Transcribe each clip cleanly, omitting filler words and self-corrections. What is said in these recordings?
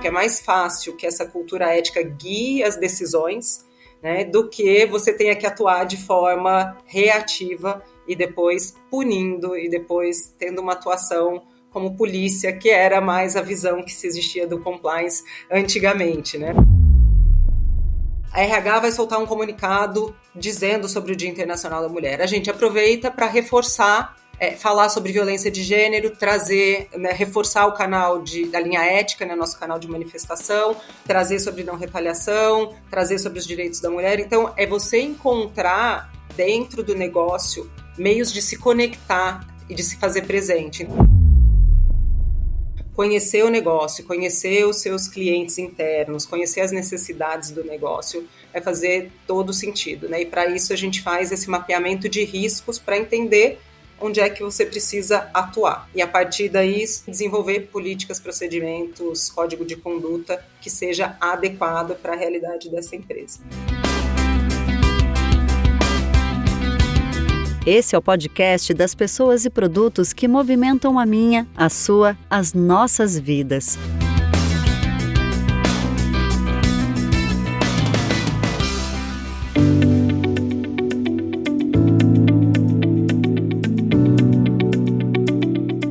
porque é mais fácil que essa cultura ética guie as decisões, né, do que você tenha que atuar de forma reativa e depois punindo e depois tendo uma atuação como polícia, que era mais a visão que se existia do compliance antigamente, né? A RH vai soltar um comunicado dizendo sobre o Dia Internacional da Mulher. A gente aproveita para reforçar, falar sobre violência de gênero, trazer, né, reforçar o canal da linha ética, né, nosso canal de manifestação, trazer sobre não retaliação, trazer sobre os direitos da mulher. Então, é você encontrar dentro do negócio meios de se conectar e de se fazer presente. Conhecer o negócio, conhecer os seus clientes internos, conhecer as necessidades do negócio, vai fazer todo sentido, né? E para isso a gente faz esse mapeamento de riscos para entender onde é que você precisa atuar. E a partir daí, desenvolver políticas, procedimentos, código de conduta que seja adequado para a realidade dessa empresa. Esse é o podcast das pessoas e produtos que movimentam a minha, a sua, as nossas vidas.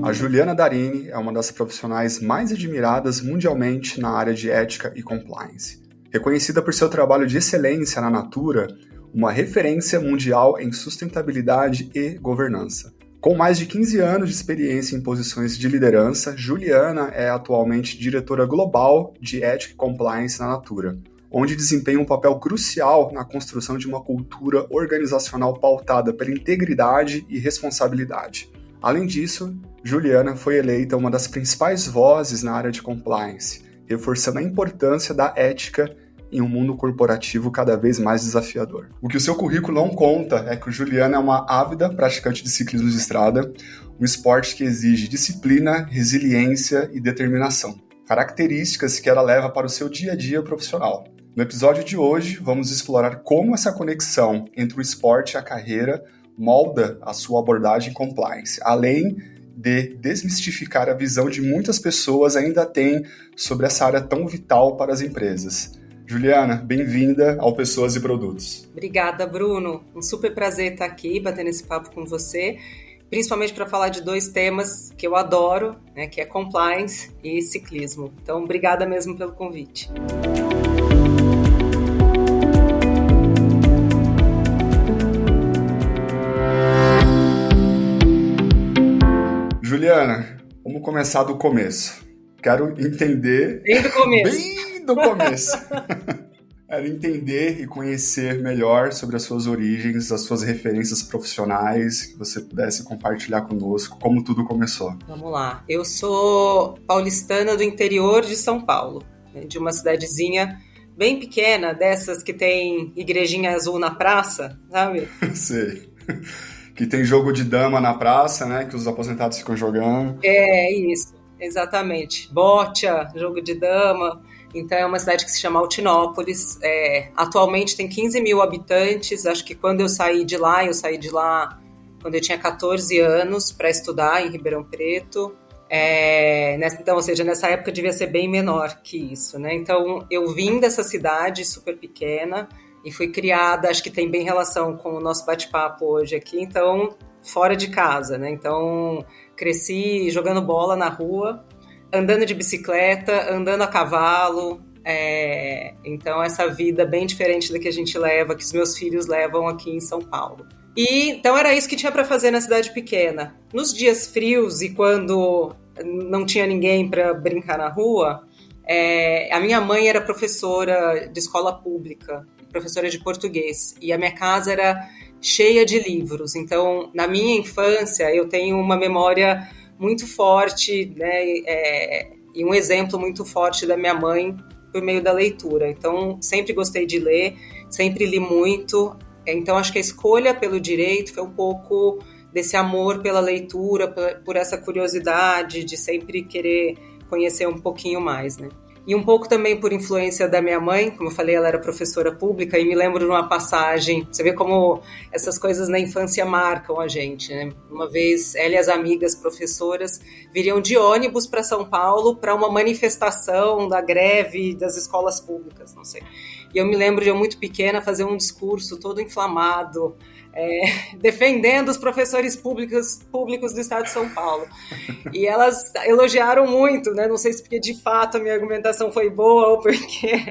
A Juliana Darini é uma das profissionais mais admiradas mundialmente na área de ética e compliance. Reconhecida por seu trabalho de excelência na Natura, uma referência mundial em sustentabilidade e governança. Com mais de 15 anos de experiência em posições de liderança, Juliana é atualmente diretora global de Ética e Compliance na Natura, onde desempenha um papel crucial na construção de uma cultura organizacional pautada pela integridade e responsabilidade. Além disso, Juliana foi eleita uma das principais vozes na área de compliance, reforçando a importância da ética em um mundo corporativo cada vez mais desafiador. O que o seu currículo não conta é que o Juliana é uma ávida praticante de ciclismo de estrada, um esporte que exige disciplina, resiliência e determinação, características que ela leva para o seu dia a dia profissional. No episódio de hoje, vamos explorar como essa conexão entre o esporte e a carreira molda a sua abordagem compliance, além de desmistificar a visão de muitas pessoas ainda têm sobre essa área tão vital para as empresas. Juliana, bem-vinda ao Pessoas e Produtos. Obrigada, Bruno. Um super prazer estar aqui, batendo esse papo com você, principalmente para falar de dois temas que eu adoro, né, que é compliance e ciclismo. Então, obrigada mesmo pelo convite. Juliana, vamos começar do começo. Quero entender... Bem do começo. Bem do começo. Quero entender e conhecer melhor sobre as suas origens, as suas referências profissionais, que você pudesse compartilhar conosco, como tudo começou. Vamos lá. Eu sou paulistana do interior de São Paulo, né, de uma cidadezinha bem pequena, dessas que tem igrejinha azul na praça, sabe? Sei. Que tem jogo de dama na praça, né? Que os aposentados ficam jogando. É, isso. Exatamente. Bocha, jogo de dama. Então é uma cidade que se chama Altinópolis. Atualmente tem 15 mil habitantes. Acho que quando eu saí de lá quando eu tinha 14 anos para estudar em Ribeirão Preto. Então, ou seja, nessa época devia ser bem menor que isso, né? Então eu vim dessa cidade super pequena e fui criada, acho que tem bem relação com o nosso bate-papo hoje aqui, então fora de casa, né? Então cresci jogando bola na rua, andando de bicicleta, andando a cavalo, então essa vida bem diferente da que a gente leva, que os meus filhos levam aqui em São Paulo. E então era isso que tinha para fazer na cidade pequena. Nos dias frios e quando não tinha ninguém para brincar na rua, a minha mãe era professora de escola pública, professora de português, e a minha casa era cheia de livros. Então, na minha infância, eu tenho uma memória muito forte, né, e um exemplo muito forte da minha mãe por meio da leitura. Então, sempre gostei de ler, sempre li muito. Então, acho que a escolha pelo direito foi um pouco desse amor pela leitura, por essa curiosidade de sempre querer conhecer um pouquinho mais, né? E um pouco também por influência da minha mãe, como eu falei, ela era professora pública, e me lembro de uma passagem, você vê como essas coisas na infância marcam a gente, né? Uma vez, ela e as amigas professoras viriam de ônibus para São Paulo para uma manifestação da greve das escolas públicas, não sei. E eu me lembro de eu muito pequena fazer um discurso todo inflamado, defendendo os professores públicos do estado de São Paulo. E elas elogiaram muito, né? Não sei se porque de fato a minha argumentação foi boa ou porque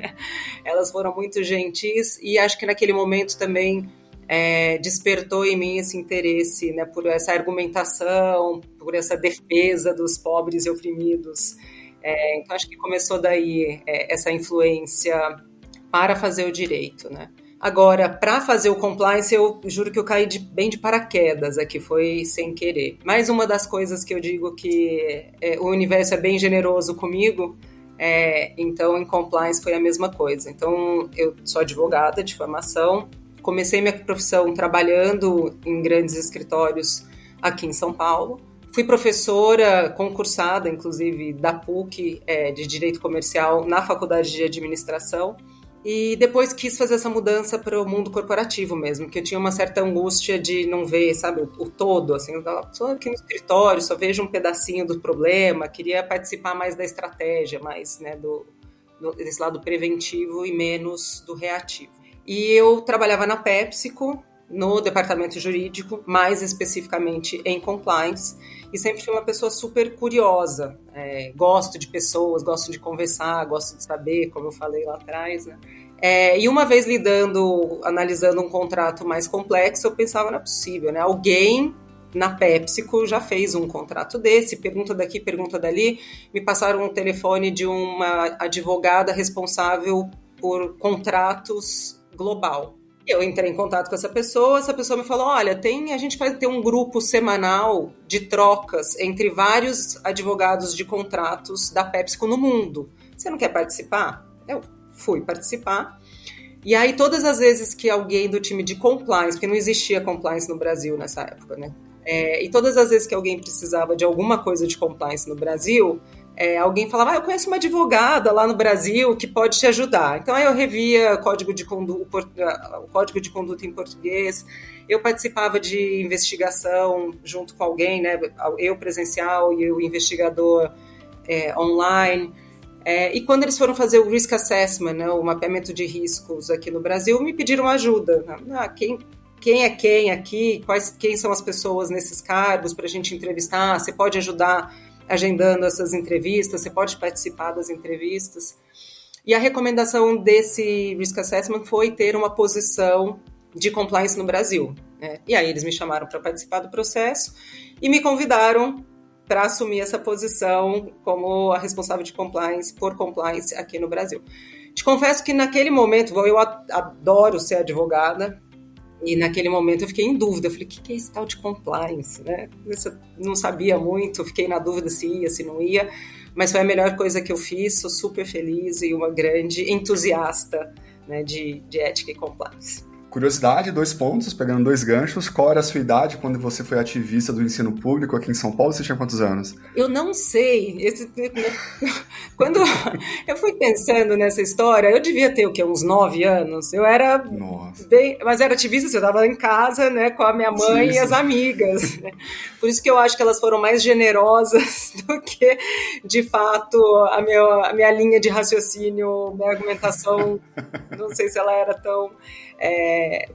elas foram muito gentis, e acho que naquele momento também despertou em mim esse interesse, né, por essa argumentação, por essa defesa dos pobres e oprimidos. Então acho que começou daí essa influência para fazer o direito, né? Agora, para fazer o compliance, eu juro que eu caí bem de paraquedas, aqui foi sem querer. Mais uma das coisas que eu digo que o universo é bem generoso comigo, então em compliance foi a mesma coisa. Então, eu sou advogada de formação, comecei minha profissão trabalhando em grandes escritórios aqui em São Paulo. Fui professora concursada, inclusive, da PUC, de Direito Comercial, na Faculdade de Administração. E depois quis fazer essa mudança para o mundo corporativo mesmo, que eu tinha uma certa angústia de não ver, sabe, o todo, assim, eu só aqui no escritório, só vejo um pedacinho do problema, queria participar mais da estratégia, mais, né, desse lado preventivo e menos do reativo. E eu trabalhava na PepsiCo, no departamento jurídico, mais especificamente em compliance, e sempre fui uma pessoa super curiosa, gosto de pessoas, gosto de conversar, gosto de saber, como eu falei lá atrás, né? E uma vez analisando um contrato mais complexo, eu pensava, não é possível, né? Alguém na PepsiCo já fez um contrato desse, pergunta daqui, pergunta dali, me passaram um telefone de uma advogada responsável por contratos global. Eu entrei em contato com essa pessoa me falou, olha, a gente vai ter um grupo semanal de trocas entre vários advogados de contratos da PepsiCo no mundo. Você não quer participar? Eu fui participar. E aí, todas as vezes que alguém do time de compliance, porque não existia compliance no Brasil nessa época, né? E todas as vezes que alguém precisava de alguma coisa de compliance no Brasil, alguém falava, eu conheço uma advogada lá no Brasil que pode te ajudar. Então aí eu revia o código de conduta em português, eu participava de investigação junto com alguém, né, eu presencial e o investigador online. E quando eles foram fazer o risk assessment, né, o mapeamento de riscos aqui no Brasil, me pediram ajuda. Quem é quem aqui, quem são as pessoas nesses cargos para a gente entrevistar, você pode ajudar agendando essas entrevistas, você pode participar das entrevistas. E a recomendação desse Risk Assessment foi ter uma posição de compliance no Brasil, né? E aí eles me chamaram para participar do processo e me convidaram para assumir essa posição como a responsável de compliance, por compliance aqui no Brasil. Te confesso que naquele momento, eu adoro ser advogada, e naquele momento eu fiquei em dúvida, eu falei, o que é esse tal de compliance, né? Eu não sabia muito, fiquei na dúvida se ia, se não ia, mas foi a melhor coisa que eu fiz, sou super feliz e uma grande entusiasta, né, de ética e compliance. Curiosidade, 2 pontos, pegando 2 ganchos. Qual era a sua idade quando você foi ativista do ensino público aqui em São Paulo? Você tinha quantos anos? Eu não sei. Quando eu fui pensando nessa história, eu devia ter o quê? Uns 9 anos. Eu era mas era ativista, eu estava em casa, né, com a minha mãe e as amigas, né? Por isso que eu acho que elas foram mais generosas do que, de fato, a minha linha de raciocínio, minha argumentação, não sei se ela era tão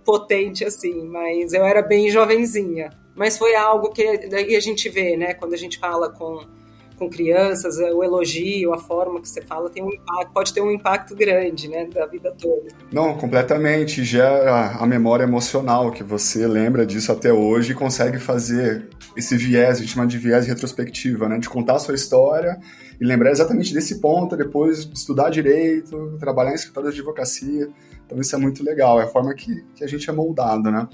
potente assim, mas eu era bem jovenzinha. Mas foi algo que daí a gente vê, né, quando a gente fala com crianças, o elogio, a forma que você fala tem um impacto, pode ter um impacto grande, né, da vida toda. Não, completamente, gera a memória emocional, que você lembra disso até hoje e consegue fazer esse viés, a gente chama de viés retrospectiva, né, de contar a sua história e lembrar exatamente desse ponto, depois de estudar direito, trabalhar em escritório de advocacia. Então isso é muito legal, é a forma que a gente é moldado, né?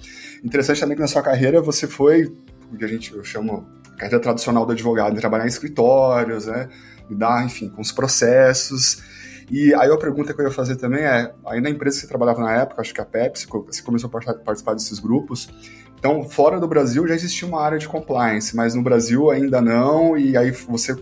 Interessante também que na sua carreira você foi, o que eu chamo carreira tradicional do advogado, trabalhar em escritórios, né? Lidar, enfim, com os processos. E aí a pergunta que eu ia fazer também aí na empresa que você trabalhava na época, acho que a Pepsi, você começou a participar desses grupos, então fora do Brasil já existia uma área de compliance, mas no Brasil ainda não, e aí você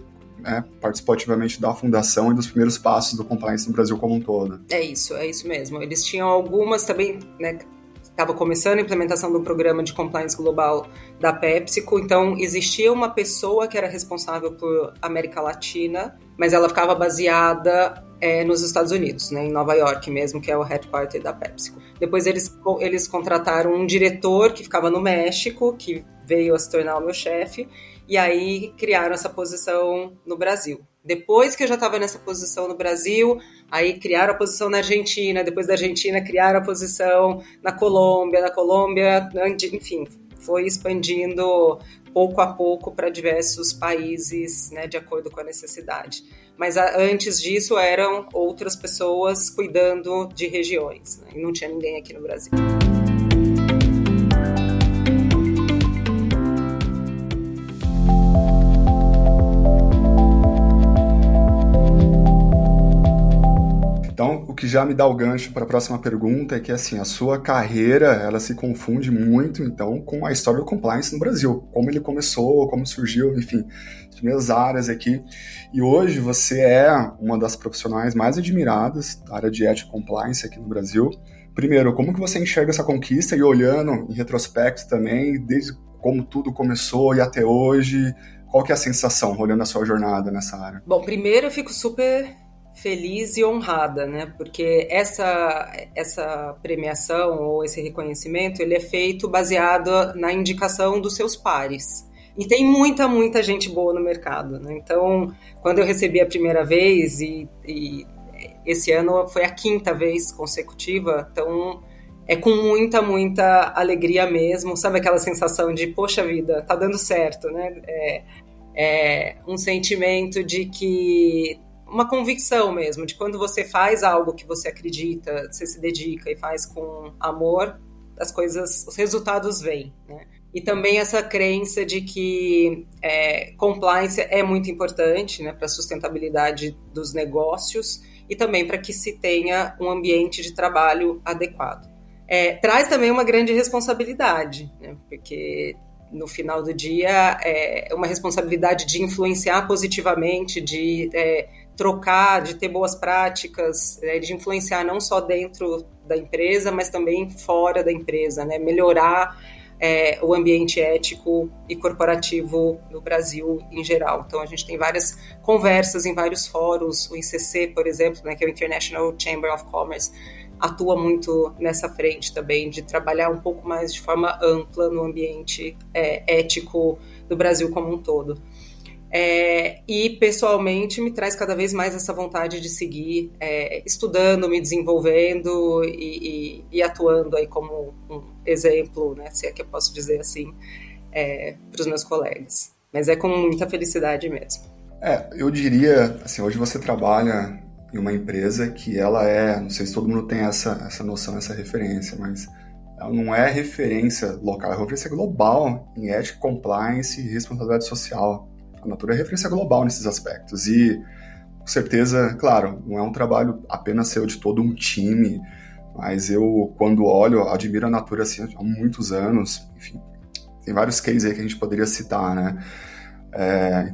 participou ativamente da fundação e dos primeiros passos do compliance no Brasil como um todo. É isso mesmo. Eles tinham algumas também, né, estava começando a implementação do programa de compliance global da PepsiCo, então existia uma pessoa que era responsável por América Latina, mas ela ficava baseada nos Estados Unidos, né, em Nova York mesmo, que é o headquarter da PepsiCo. Depois eles contrataram um diretor que ficava no México, que veio a se tornar o meu chefe, e aí criaram essa posição no Brasil. Depois que eu já estava nessa posição no Brasil, aí criaram a posição na Argentina, depois da Argentina criaram a posição na Colômbia, enfim, foi expandindo pouco a pouco para diversos países, né, de acordo com a necessidade. Mas antes disso eram outras pessoas cuidando de regiões, né, e não tinha ninguém aqui no Brasil. Então, o que já me dá o gancho para a próxima pergunta é que, assim, a sua carreira, ela se confunde muito, então, com a história do compliance no Brasil. Como ele começou, como surgiu, enfim, as primeiras áreas aqui. E hoje você é uma das profissionais mais admiradas da área de ética e compliance aqui no Brasil. Primeiro, como que você enxerga essa conquista e olhando em retrospecto também, desde como tudo começou e até hoje, qual que é a sensação olhando a sua jornada nessa área? Bom, primeiro eu fico super feliz e honrada, né? Porque essa premiação ou esse reconhecimento, ele é feito baseado na indicação dos seus pares. E tem muita gente boa no mercado, né? Então, quando eu recebi a primeira vez e esse ano foi a 5ª vez consecutiva, então é com muita alegria mesmo, sabe aquela sensação de, poxa vida, tá dando certo, né? É um sentimento de que uma convicção mesmo, de quando você faz algo que você acredita, você se dedica e faz com amor, os resultados vêm, né? E também essa crença de que compliance é muito importante, né, para a sustentabilidade dos negócios e também para que se tenha um ambiente de trabalho adequado. Traz também uma grande responsabilidade, né, porque no final do dia é uma responsabilidade de influenciar positivamente, de trocar, de ter boas práticas, de influenciar não só dentro da empresa, mas também fora da empresa, né? Melhorar o ambiente ético e corporativo no Brasil em geral. Então, a gente tem várias conversas em vários fóruns, o ICC, por exemplo, né, que é o International Chamber of Commerce, atua muito nessa frente também, de trabalhar um pouco mais de forma ampla no ambiente ético do Brasil como um todo. E pessoalmente me traz cada vez mais essa vontade de seguir estudando, me desenvolvendo e atuando aí como um exemplo, né, se é que eu posso dizer assim, para os meus colegas. Mas é com muita felicidade mesmo. Eu diria, assim, hoje você trabalha em uma empresa que ela não sei se todo mundo tem essa noção, essa referência, mas ela não é referência local, é referência global em ética, compliance e responsabilidade social. A Natura é referência global nesses aspectos e, com certeza, claro, não é um trabalho apenas seu, de todo um time, mas eu, quando olho, admiro a Natura assim, há muitos anos, enfim, tem vários cases aí que a gente poderia citar, né?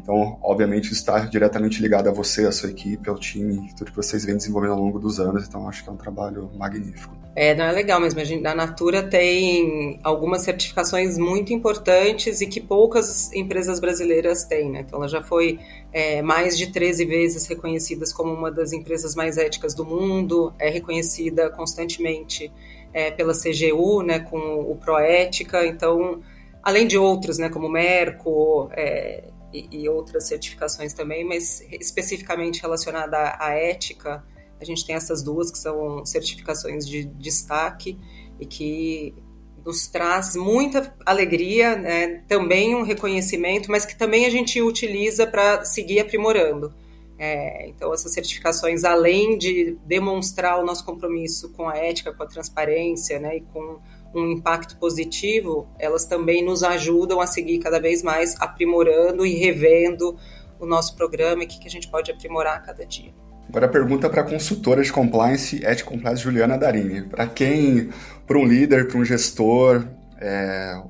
Então, obviamente, isso está diretamente ligado a você, a sua equipe, ao time, tudo que vocês vêm desenvolvendo ao longo dos anos, então acho que é um trabalho magnífico. Não é legal mesmo, a Natura tem algumas certificações muito importantes e que poucas empresas brasileiras têm, né? Então ela já foi mais de 13 vezes reconhecida como uma das empresas mais éticas do mundo, é reconhecida constantemente pela CGU, né, com o Proética, então além de outros, né, como o Merco e outras certificações também, mas especificamente relacionada à ética, a gente tem essas duas que são certificações de destaque e que nos traz muita alegria, né, também um reconhecimento, mas que também a gente utiliza para seguir aprimorando. Então essas certificações, além de demonstrar o nosso compromisso com a ética, com a transparência, né, e com um impacto positivo, elas também nos ajudam a seguir cada vez mais aprimorando e revendo o nosso programa e o que a gente pode aprimorar a cada dia. Agora a pergunta para a consultora de compliance, ética compliance, Juliana Darini. Para um líder, para um gestor,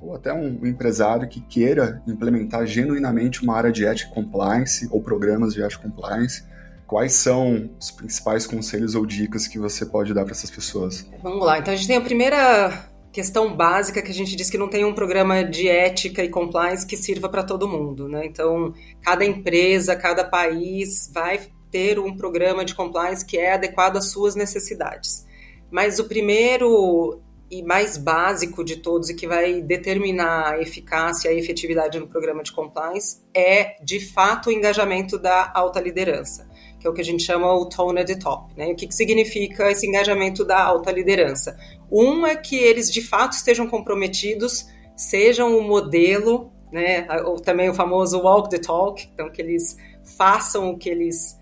ou até um empresário que queira implementar genuinamente uma área de ética e compliance ou programas de ética e compliance, quais são os principais conselhos ou dicas que você pode dar para essas pessoas? Vamos lá, então a gente tem a primeira questão básica, que a gente diz que não tem um programa de ética e compliance que sirva para todo mundo, né? Então, cada empresa, cada país vai ter um programa de compliance que é adequado às suas necessidades. Mas o primeiro e mais básico de todos e que vai determinar a eficácia e a efetividade no programa de compliance é, de fato, o engajamento da alta liderança, que é o que a gente chama o tone at the top, né? O que significa esse engajamento da alta liderança? Um é que eles, de fato, estejam comprometidos, sejam o modelo, né? Ou também o famoso walk the talk, então que eles façam o que eles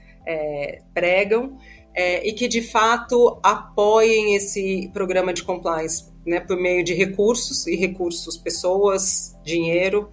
pregam, e que, de fato, apoiem esse programa de compliance, né, por meio de recursos, pessoas, dinheiro,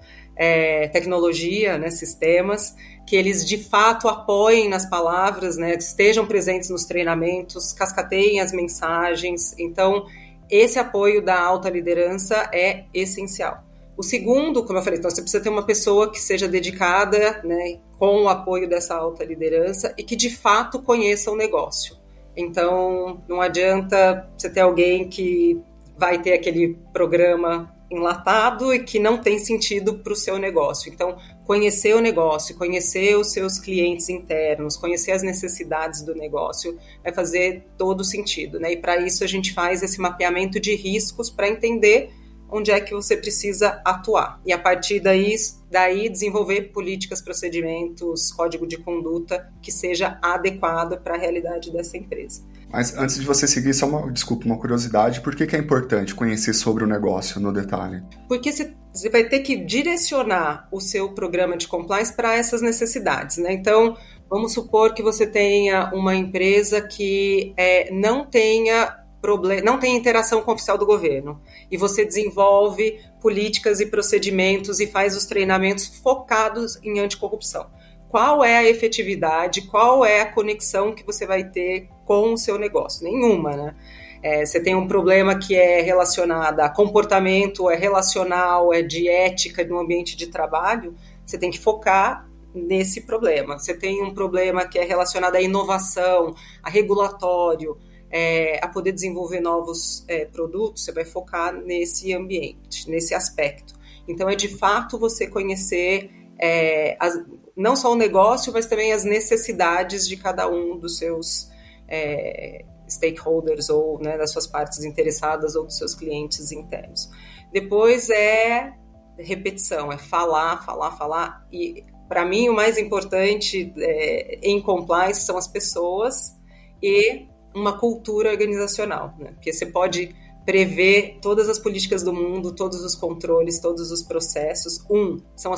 tecnologia, né, sistemas, que eles, de fato, apoiem nas palavras, né, estejam presentes nos treinamentos, cascateiem as mensagens. Então, esse apoio da alta liderança é essencial. O segundo, como eu falei, então você precisa ter uma pessoa que seja dedicada, né, com o apoio dessa alta liderança e que de fato conheça o negócio. Então, não adianta você ter alguém que vai ter aquele programa enlatado e que não tem sentido para o seu negócio. Então, conhecer o negócio, conhecer os seus clientes internos, conhecer as necessidades do negócio vai fazer todo sentido, né? E para isso a gente faz esse mapeamento de riscos para entender onde é que você precisa atuar. E a partir daí desenvolver políticas, procedimentos, código de conduta que seja adequado para a realidade dessa empresa. Mas antes de você seguir, só uma curiosidade, por que é importante conhecer sobre o negócio no detalhe? Porque você vai ter que direcionar o seu programa de compliance para essas necessidades, né? Então, vamos supor que você tenha uma empresa que não tenha interação com o oficial do governo, e você desenvolve políticas e procedimentos e faz os treinamentos focados em anticorrupção. Qual é a efetividade, qual é a conexão que você vai ter com o seu negócio? Nenhuma, né? Você tem um problema que é relacionado a comportamento, é relacional, é de ética no ambiente de trabalho, você tem que focar nesse problema. Você tem um problema que é relacionado à inovação, a regulatório, a poder desenvolver novos produtos, você vai focar nesse ambiente, nesse aspecto. Então, de fato você conhecer não só o negócio, mas também as necessidades de cada um dos seus stakeholders ou, né, das suas partes interessadas ou dos seus clientes internos. Depois repetição, falar. E, para mim, o mais importante em compliance são as pessoas e uma cultura organizacional, né? Porque você pode prever todas as políticas do mundo, todos os controles, todos os processos. São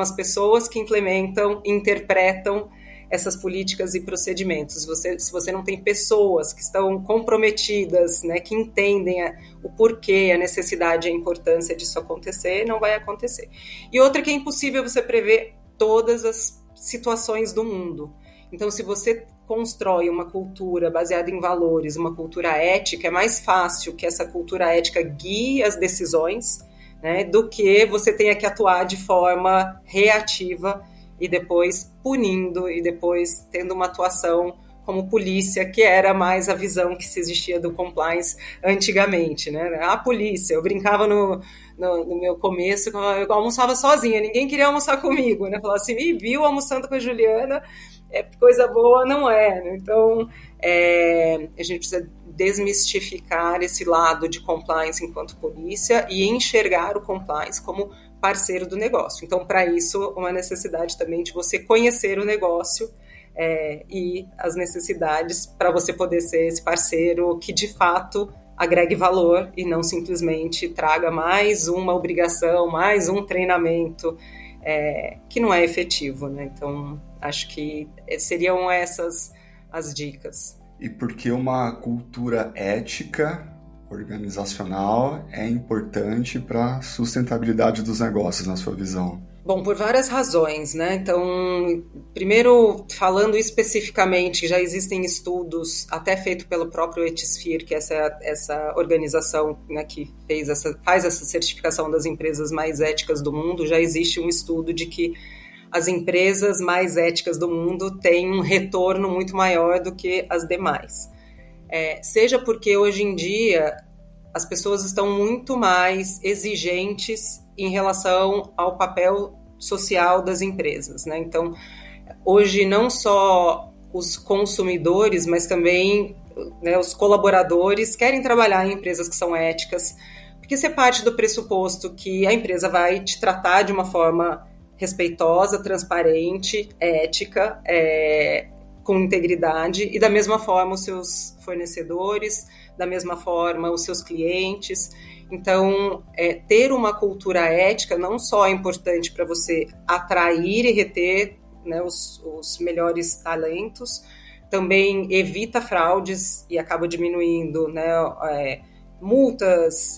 as pessoas que implementam, interpretam essas políticas e procedimentos. Se você não tem pessoas que estão comprometidas, né, que entendem o porquê, a necessidade e a importância disso acontecer, não vai acontecer. E outra que é impossível você prever todas as situações do mundo. Então, se você constrói uma cultura baseada em valores, uma cultura ética, é mais fácil que essa cultura ética guie as decisões, né, do que você tenha que atuar de forma reativa e depois punindo e depois tendo uma atuação como polícia, que era mais a visão que se existia do compliance antigamente, né? A polícia, eu brincava no meu começo, eu almoçava sozinha, ninguém queria almoçar comigo, né? Falava assim, me viu almoçando com a Juliana, coisa boa não é, né? Então, a gente precisa desmistificar esse lado de compliance enquanto polícia e enxergar o compliance como parceiro do negócio. Então, para isso, uma necessidade também de você conhecer o negócio e as necessidades para você poder ser esse parceiro que, de fato, agregue valor e não simplesmente traga mais uma obrigação, mais um treinamento que não é efetivo, né? Então, acho que seriam essas as dicas. E por que uma cultura ética organizacional é importante para a sustentabilidade dos negócios, na sua visão? Bom, por várias razões, né? Então, primeiro, falando especificamente, já existem estudos, até feito pelo próprio Ethisphere, que é essa organização, né, que faz essa certificação das empresas mais éticas do mundo. Já existe um estudo de que as empresas mais éticas do mundo têm um retorno muito maior do que as demais. Seja porque hoje em dia as pessoas estão muito mais exigentes em relação ao papel social das empresas, né? Então, hoje não só os consumidores, mas também, né, os colaboradores querem trabalhar em empresas que são éticas, porque você parte do pressuposto que a empresa vai te tratar de uma forma respeitosa, transparente, ética, com integridade, e da mesma forma os seus fornecedores, da mesma forma os seus clientes. Então, ter uma cultura ética não só é importante para você atrair e reter, né, os melhores talentos, também evita fraudes e acaba diminuindo, né, multas,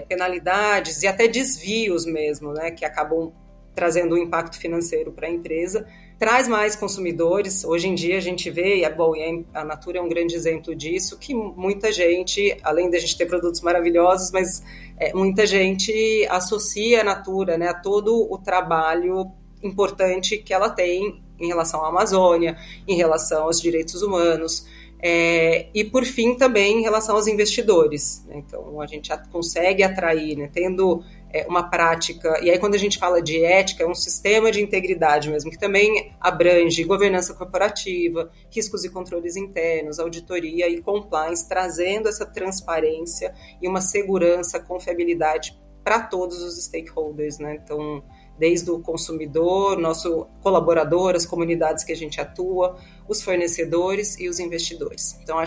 penalidades e até desvios mesmo, né, que acabam trazendo um impacto financeiro para a empresa. Traz mais consumidores. Hoje em dia a gente vê, e a Natura é um grande exemplo disso, que muita gente, além de a gente ter produtos maravilhosos, mas muita gente associa a Natura, né, a todo o trabalho importante que ela tem em relação à Amazônia, em relação aos direitos humanos, e por fim também em relação aos investidores, né? Então a gente consegue atrair, né, tendo uma prática, e aí quando a gente fala de ética, é um sistema de integridade mesmo, que também abrange governança corporativa, riscos e controles internos, auditoria e compliance, trazendo essa transparência e uma segurança, confiabilidade para todos os stakeholders, né? Então, desde o consumidor, nosso colaborador, as comunidades que a gente atua, os fornecedores e os investidores. Então,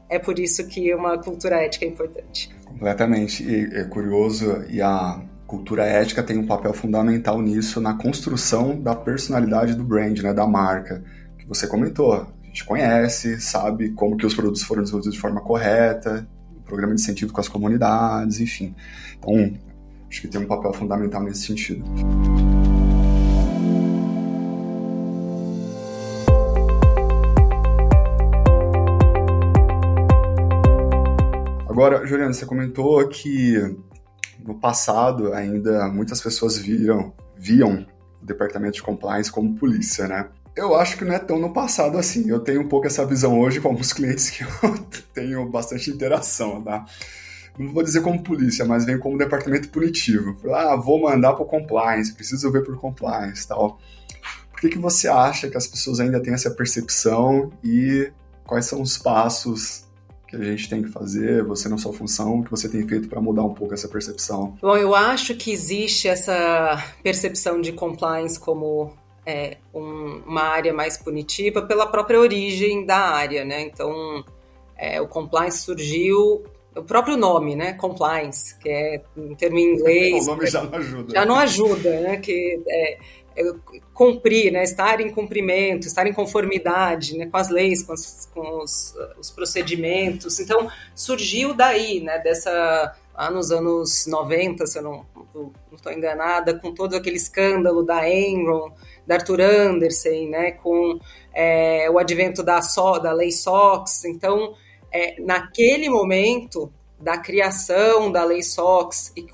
é por isso que uma cultura ética é importante. Completamente. E é curioso, e a cultura ética tem um papel fundamental nisso, na construção da personalidade do brand, né, da marca, que você comentou. A gente conhece, sabe como que os produtos foram desenvolvidos de forma correta, o programa de incentivo com as comunidades, enfim. Então, acho que tem um papel fundamental nesse sentido. Agora, Juliana, você comentou que no passado ainda muitas pessoas viam o departamento de compliance como polícia, né? Eu acho que não é tão no passado assim. Eu tenho um pouco essa visão hoje com alguns clientes que eu tenho bastante interação, tá? Não vou dizer como polícia, mas vem como departamento punitivo. Vou mandar para o compliance, preciso ver por compliance e tal. Por que você acha que as pessoas ainda têm essa percepção e quais são os passos que a gente tem que fazer, você na sua função, que você tem feito para mudar um pouco essa percepção? Bom, eu acho que existe essa percepção de compliance como uma área mais punitiva pela própria origem da área, né? Então, o compliance surgiu, o próprio nome, né? Compliance, que é um termo em inglês. O nome já não ajuda. Já não ajuda, né? Que cumprir, né? Estar em cumprimento, estar em conformidade, né? Com as leis, com os procedimentos. Então, surgiu daí, né? Nos anos 90, se eu não estou enganada, com todo aquele escândalo da Enron, da Arthur Andersen, né? Com o advento da lei SOX. Então, naquele momento da criação da lei SOX, e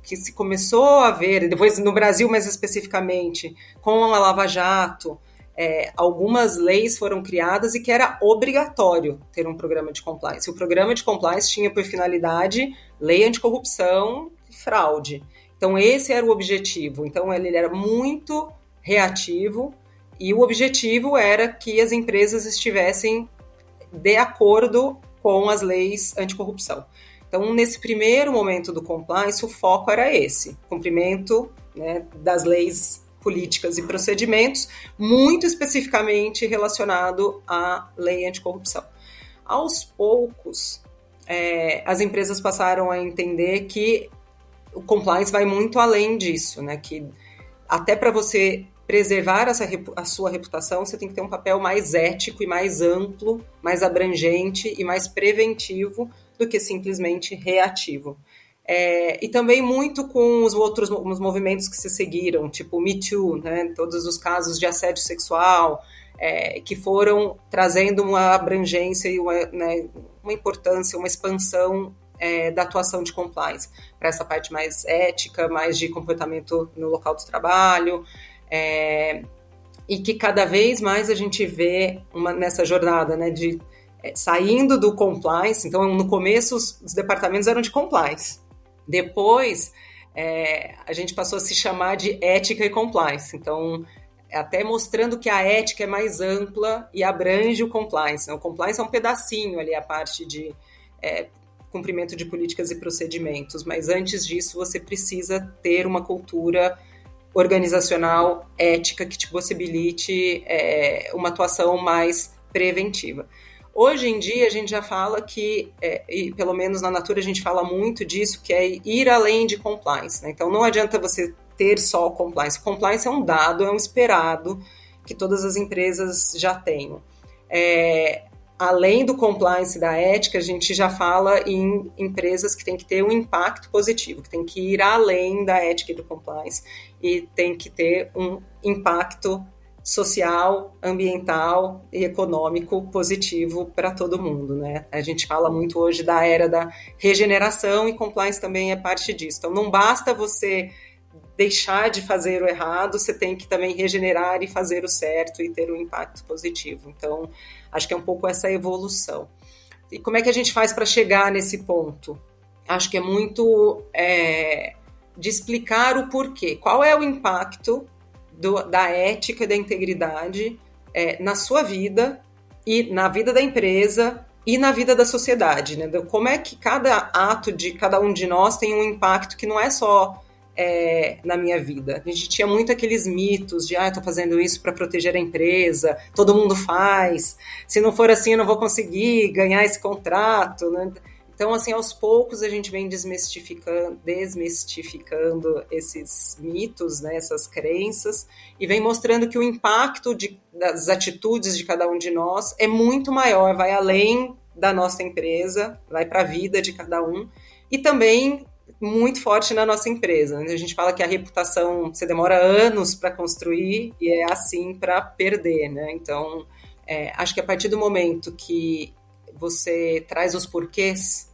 que se começou a ver, depois no Brasil mais especificamente, com a Lava Jato, algumas leis foram criadas e que era obrigatório ter um programa de compliance. O programa de compliance tinha por finalidade lei anticorrupção e fraude. Então esse era o objetivo. Então ele era muito reativo e o objetivo era que as empresas estivessem de acordo com as leis anticorrupção. Então, nesse primeiro momento do compliance, o foco era esse, cumprimento, né, das leis políticas e procedimentos, muito especificamente relacionado à lei anticorrupção. Aos poucos, as empresas passaram a entender que o compliance vai muito além disso, né, que até para você preservar a sua reputação, você tem que ter um papel mais ético e mais amplo, mais abrangente e mais preventivo do que simplesmente reativo. E também muito com os movimentos que se seguiram, tipo o Me Too, né? Todos os casos de assédio sexual, que foram trazendo uma abrangência e uma importância, uma expansão da atuação de compliance para essa parte mais ética, mais de comportamento no local do trabalho, e que cada vez mais a gente vê nessa jornada, né, de saindo do compliance. Então, no começo, os departamentos eram de compliance. Depois, a gente passou a se chamar de ética e compliance. Então, até mostrando que a ética é mais ampla e abrange o compliance. O compliance é um pedacinho ali, a parte de cumprimento de políticas e procedimentos. Mas antes disso, você precisa ter uma cultura organizacional, ética, que te possibilite uma atuação mais preventiva. Hoje em dia, a gente já fala que, e pelo menos na Natura a gente fala muito disso, que é ir além de compliance, né? Então, não adianta você ter só compliance. Compliance é um dado, é um esperado que todas as empresas já tenham. Além do compliance e da ética, a gente já fala em empresas que têm que ter um impacto positivo, que tem que ir além da ética e do compliance e tem que ter um impacto social, ambiental e econômico positivo para todo mundo, né? A gente fala muito hoje da era da regeneração e compliance também é parte disso. Então, não basta você deixar de fazer o errado, você tem que também regenerar e fazer o certo e ter um impacto positivo. Então, acho que é um pouco essa evolução. E como é que a gente faz para chegar nesse ponto? Acho que é muito de explicar o porquê. Qual é o impacto da ética e da integridade na sua vida e na vida da empresa e na vida da sociedade, né? Como é que cada ato de cada um de nós tem um impacto que não é só na minha vida. A gente tinha muito aqueles mitos de estou fazendo isso para proteger a empresa, todo mundo faz, se não for assim eu não vou conseguir ganhar esse contrato, né? Então, assim, aos poucos a gente vem desmistificando esses mitos, né, essas crenças, e vem mostrando que o impacto das atitudes de cada um de nós é muito maior, vai além da nossa empresa, vai para a vida de cada um, e também muito forte na nossa empresa. A gente fala que a reputação, você demora anos para construir e é assim para perder, né? Então, acho que a partir do momento que você traz os porquês,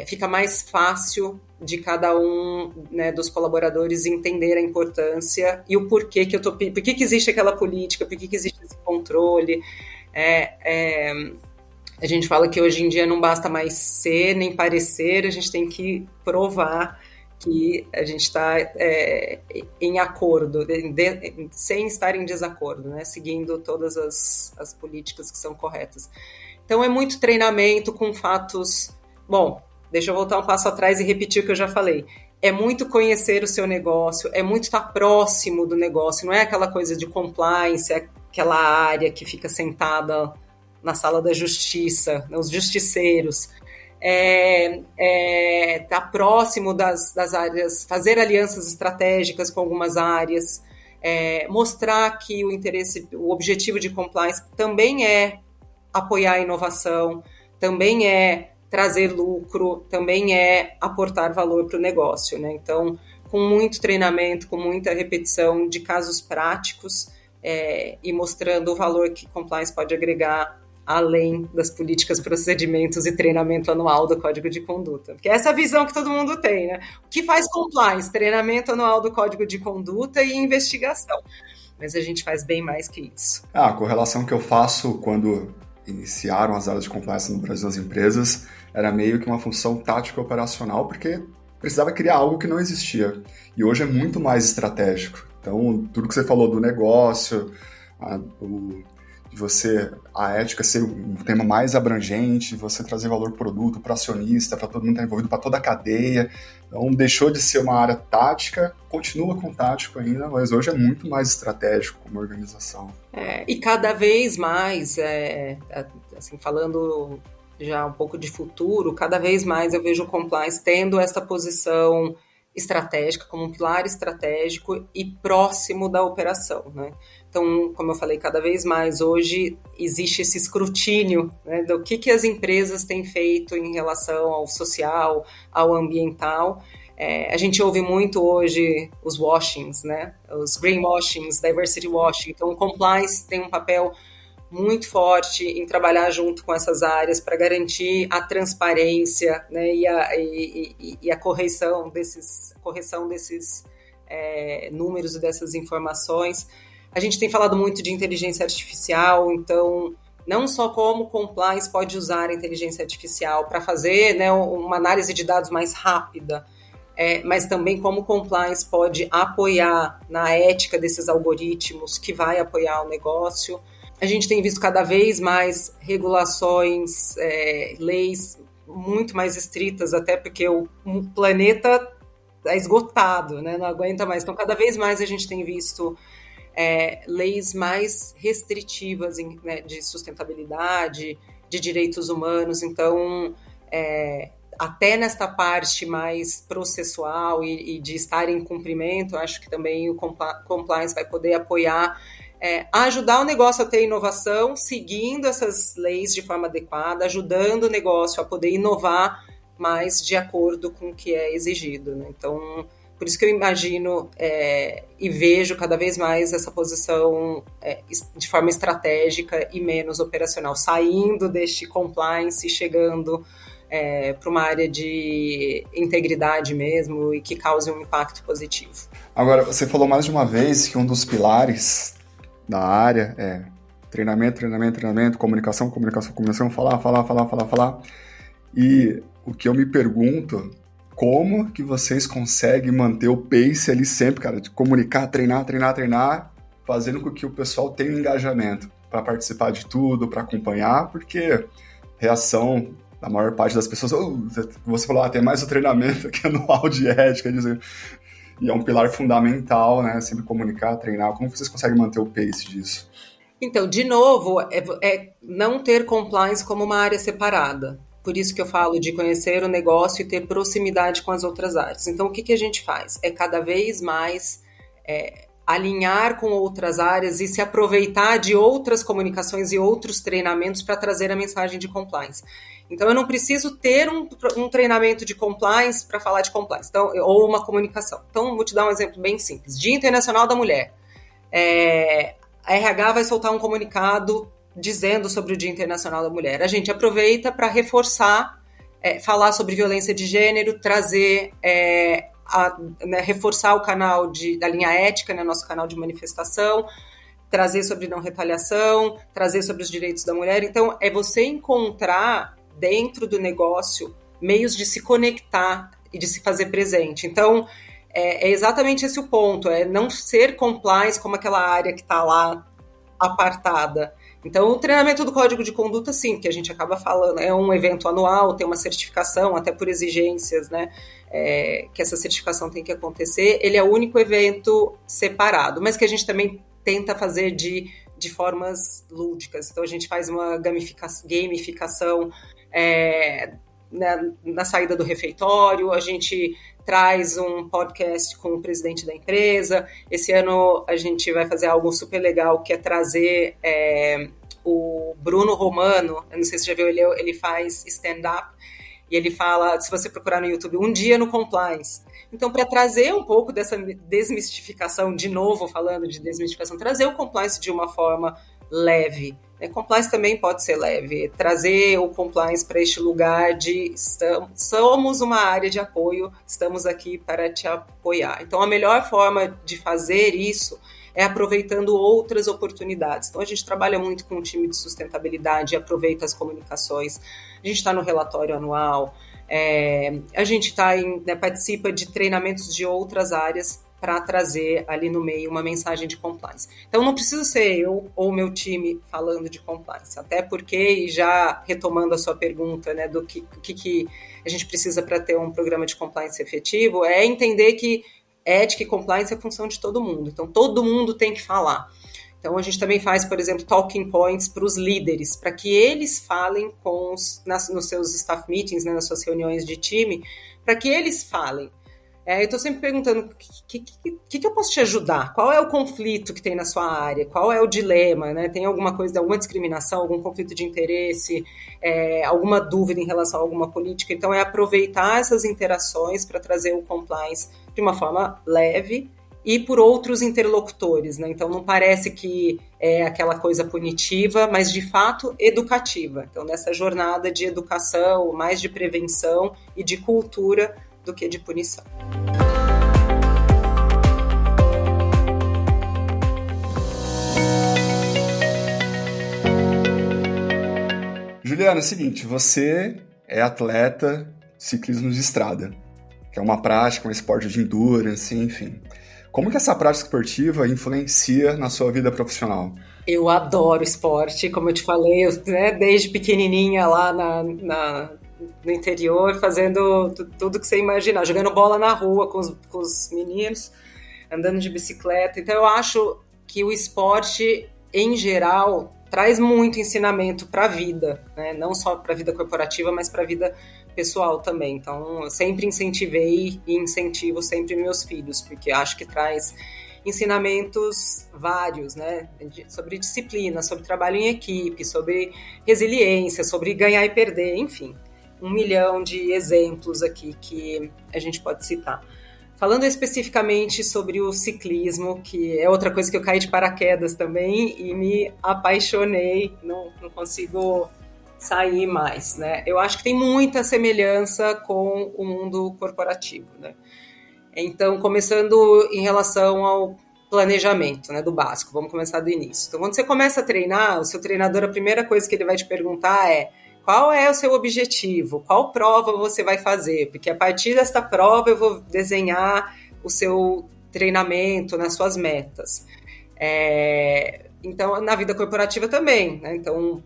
fica mais fácil de cada um, né, dos colaboradores entender a importância e o porquê que por que existe aquela política, por que existe esse controle. A gente fala que hoje em dia não basta mais ser nem parecer, a gente tem que provar que a gente está em acordo, sem estar em desacordo, né? Seguindo todas as políticas que são corretas. Então, é muito treinamento com fatos... Bom, deixa eu voltar um passo atrás e repetir o que eu já falei. É muito conhecer o seu negócio, é muito estar próximo do negócio, não é aquela coisa de compliance, é aquela área que fica sentada na sala da justiça, os justiceiros. Estar próximo das áreas, fazer alianças estratégicas com algumas áreas, mostrar que o objetivo de compliance também é apoiar a inovação, também é trazer lucro, também é aportar valor para o negócio, né? Então, com muito treinamento, com muita repetição de casos práticos e mostrando o valor que compliance pode agregar além das políticas, procedimentos e treinamento anual do Código de Conduta. Porque essa é a visão que todo mundo tem, né? O que faz compliance? Treinamento anual do Código de Conduta e investigação. Mas a gente faz bem mais que isso. A correlação que eu faço quando iniciaram as áreas de compliance no Brasil nas empresas era meio que uma função tática operacional, porque precisava criar algo que não existia. E hoje é muito mais estratégico. Então, tudo que você falou do negócio, a ética ser um tema mais abrangente, você trazer valor pro produto, para acionista, para todo mundo que está envolvido, para toda a cadeia. Então, deixou de ser uma área tática, continua com tático ainda, mas hoje é muito mais estratégico como organização. E cada vez mais, assim, falando já um pouco de futuro, cada vez mais eu vejo o compliance tendo essa posição estratégica, como um pilar estratégico e próximo da operação, né? Então, como eu falei, cada vez mais hoje existe esse escrutínio, né, do que as empresas têm feito em relação ao social, ao ambiental. A gente ouve muito hoje os washings, né, os greenwashings, diversity washing. Então, o compliance tem um papel muito forte em trabalhar junto com essas áreas para garantir a transparência, né, e a correção desses números e dessas informações. A gente tem falado muito de inteligência artificial, então não só como compliance pode usar a inteligência artificial para fazer, né, uma análise de dados mais rápida, mas também como compliance pode apoiar na ética desses algoritmos, que vai apoiar o negócio. A gente tem visto cada vez mais regulações, leis muito mais estritas, até porque o planeta está esgotado, né? Não aguenta mais. Então, cada vez mais a gente tem visto leis mais restritivas, né, de sustentabilidade, de direitos humanos. Então, até nesta parte mais processual e de estar em cumprimento, eu acho que também o compliance vai poder apoiar, ajudar o negócio a ter inovação, seguindo essas leis de forma adequada, ajudando o negócio a poder inovar mais de acordo com o que é exigido, né? Então, por isso que eu imagino e vejo cada vez mais essa posição de forma estratégica e menos operacional, saindo deste compliance e chegando para uma área de integridade mesmo e que cause um impacto positivo. Agora, você falou mais de uma vez que um dos pilares da área é treinamento, comunicação, falar. E o que eu me pergunto, como que vocês conseguem manter o pace ali sempre, cara, de comunicar, treinar, fazendo com que o pessoal tenha um engajamento para participar de tudo, para acompanhar, porque reação da maior parte das pessoas, você falou, tem mais o treinamento que anual de ética, e é um pilar fundamental, né, sempre comunicar, treinar. Como vocês conseguem manter o pace disso? Então, de novo, não ter compliance como uma área separada. Por isso que eu falo de conhecer o negócio e ter proximidade com as outras áreas. Então, o que a gente faz? É cada vez mais alinhar com outras áreas e se aproveitar de outras comunicações e outros treinamentos para trazer a mensagem de compliance. Então, eu não preciso ter um treinamento de compliance para falar de compliance, então, ou uma comunicação. Então, vou te dar um exemplo bem simples. Dia Internacional da Mulher. A RH vai soltar um comunicado dizendo sobre o Dia Internacional da Mulher. A gente aproveita para reforçar, falar sobre violência de gênero, trazer, reforçar o canal da linha ética, né, nosso canal de manifestação, trazer sobre não retaliação, trazer sobre os direitos da mulher. Então, é você encontrar dentro do negócio meios de se conectar e de se fazer presente. Então, é exatamente esse o ponto, é não ser compliance como aquela área que está lá apartada. Então, o treinamento do Código de Conduta, sim, que a gente acaba falando, é um evento anual, tem uma certificação, até por exigências, né, que essa certificação tem que acontecer. Ele é o único evento separado, mas que a gente também tenta fazer de formas lúdicas. Então, a gente faz uma gamificação na saída do refeitório, a gente traz um podcast com o presidente da empresa. Esse ano a gente vai fazer algo super legal, que é trazer o Bruno Romano, eu não sei se você já viu, ele faz stand-up, e ele fala, se você procurar no YouTube, um dia no compliance. Então, para trazer um pouco dessa desmistificação, de novo falando de desmistificação, trazer o compliance de uma forma leve. Compliance também pode ser leve, trazer o compliance para este lugar de somos uma área de apoio, estamos aqui para te apoiar. Então, a melhor forma de fazer isso é aproveitando outras oportunidades. Então, a gente trabalha muito com o time de sustentabilidade, aproveita as comunicações, a gente está no relatório anual, a gente participa de treinamentos de outras áreas para trazer ali no meio uma mensagem de compliance. Então, não preciso ser eu ou meu time falando de compliance, até porque, e já retomando a sua pergunta, né, do que a gente precisa para ter um programa de compliance efetivo, é entender que ética e compliance é função de todo mundo. Então, todo mundo tem que falar. Então, a gente também faz, por exemplo, talking points para os líderes, para que eles falem nos seus staff meetings, né, nas suas reuniões de time, para que eles falem. Eu estou sempre perguntando o que eu posso te ajudar? Qual é o conflito que tem na sua área? Qual é o dilema? Né? Tem alguma coisa, alguma discriminação, algum conflito de interesse, alguma dúvida em relação a alguma política? Então, é aproveitar essas interações para trazer o compliance de uma forma leve e por outros interlocutores. Né? Então, não parece que é aquela coisa punitiva, mas, de fato, educativa. Então, nessa jornada de educação, mais de prevenção e de cultura do que de punição. Juliana, é o seguinte, você é atleta de ciclismo de estrada, que é uma prática, um esporte de endurance, enfim. Como que essa prática esportiva influencia na sua vida profissional? Eu adoro esporte, como eu te falei, desde pequenininha lá no interior, fazendo tudo que você imaginar, jogando bola na rua com os meninos, andando de bicicleta. Então eu acho que o esporte, em geral, traz muito ensinamento para a vida, né? Não só para a vida corporativa, mas para a vida pessoal também. Então eu sempre incentivei e incentivo sempre meus filhos, porque acho que traz ensinamentos vários, né? Sobre disciplina, sobre trabalho em equipe, sobre resiliência, sobre ganhar e perder, enfim. 1 milhão de exemplos aqui que a gente pode citar. Falando especificamente sobre o ciclismo, que é outra coisa que eu caí de paraquedas também e me apaixonei, não consigo sair mais, né? Eu acho que tem muita semelhança com o mundo corporativo, né? Então, começando em relação ao planejamento, né, do básico, vamos começar do início. Então, quando você começa a treinar, o seu treinador, a primeira coisa que ele vai te perguntar é: qual é o seu objetivo? Qual prova você vai fazer? Porque a partir desta prova eu vou desenhar o seu treinamento, nas suas metas. Então, na vida corporativa também, né? Então,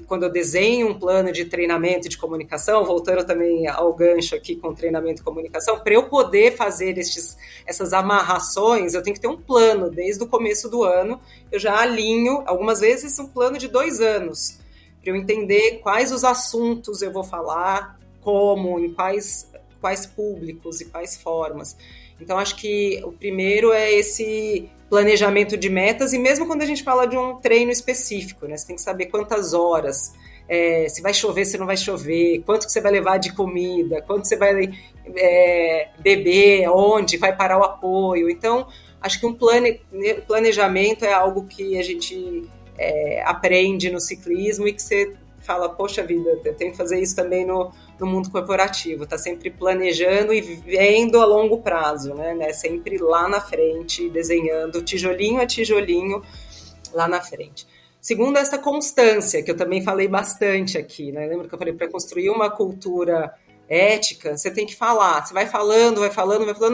quando eu desenho um plano de treinamento de comunicação, voltando também ao gancho aqui com treinamento e comunicação, para eu poder fazer essas amarrações, eu tenho que ter um plano. Desde o começo do ano, eu já alinho, algumas vezes, um plano de 2 anos, para eu entender quais os assuntos eu vou falar, como, em quais públicos e quais formas. Então, acho que o primeiro é esse planejamento de metas, e mesmo quando a gente fala de um treino específico, né? Você tem que saber quantas horas, se vai chover, se não vai chover, quanto que você vai levar de comida, quanto você vai beber, onde vai parar o apoio. Então, acho que um planejamento é algo que a gente aprende no ciclismo e que você fala, poxa vida, eu tenho que fazer isso também no mundo corporativo, tá sempre planejando e vendo a longo prazo, né? Sempre lá na frente, desenhando tijolinho a tijolinho lá na frente. Segundo, essa constância, que eu também falei bastante aqui, né? Lembra que eu falei, para construir uma cultura ética, você tem que falar, você vai falando,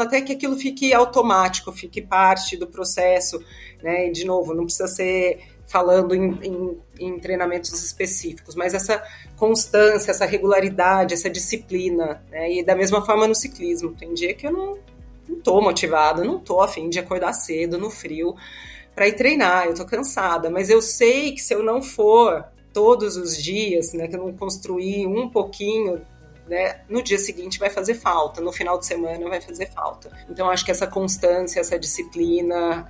até que aquilo fique automático, fique parte do processo, né? E, de novo, não precisa ser falando em treinamentos específicos, mas essa constância, essa regularidade, essa disciplina, né? E da mesma forma no ciclismo, tem dia que eu não tô motivada, não tô a fim de acordar cedo, no frio, para ir treinar, eu tô cansada, mas eu sei que se eu não for todos os dias, né, que eu não construir um pouquinho, né, no dia seguinte vai fazer falta, no final de semana vai fazer falta. Então acho que essa constância, essa disciplina,